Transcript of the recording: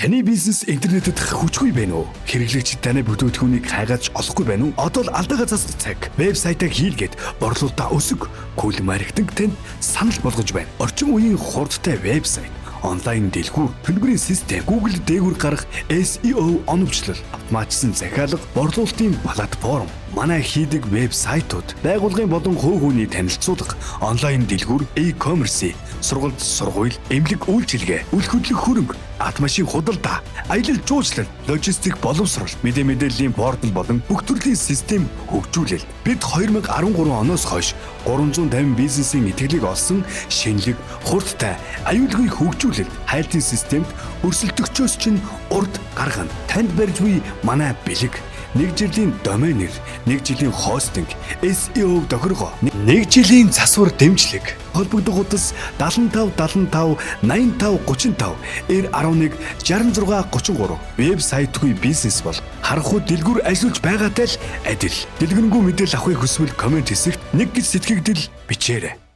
Таны бизнес интернетэд хүчгүй байна уу? Хэрэглэгчид таны бүтээгдэхүүнийг хайгааж олохгүй байна уу? Одоо л алдаагаа засах цаг. Вебсайтаа хийлгээд борлуулалтаа өсөг. Cool Marketing танд санал болгож байна. Орчин үеийн хурдтай вебсайт, онлайн дэлгүүр, төлбөрийн систем, Google дээгүүр гарах SEO оновчлол, автоматжсан захиалга, борлуулалтын платформ, манай хийдэг вебсайтууд, байгууллагын болон хувь хүний танилцуулга, онлайн дэлгүүр, e-commerce, сургалт, сургууль, эмнэлэг үйлчилгээ, үл хөдлөх хөрөнгө, автомашин худалдаа, аялал жуулчлал, логистик боловсрол, мэдээллийн портал болон бүх төрлийн систем хөгжүүлэлт. Бид 2013 оноос хойш 350 бизнесийн итгэлийг олсон шинэлэг, хурдтай, аюулгүй хөгжүүлэлт, хайлтын системд өрсөлдөгчөөс чинь урд гаргана. Танд барьж буй манай бэлэг 1 жилийн домен нэр, 1 жилийн хостинг, SEO тохиргоо, 1 жилийн засвар дэмжлэг. Холбогдох утас 75 75 85 35 11 66 33. Вебсайтгүй бизнес бол харанхуй дэлгүүр ажиллаж байгаатай л адил. Дэлгэрэнгүй мэдээлэл авахыг хүсвэл комент хэсэгт 1 гэж сэтгэгдэл бичээрэй.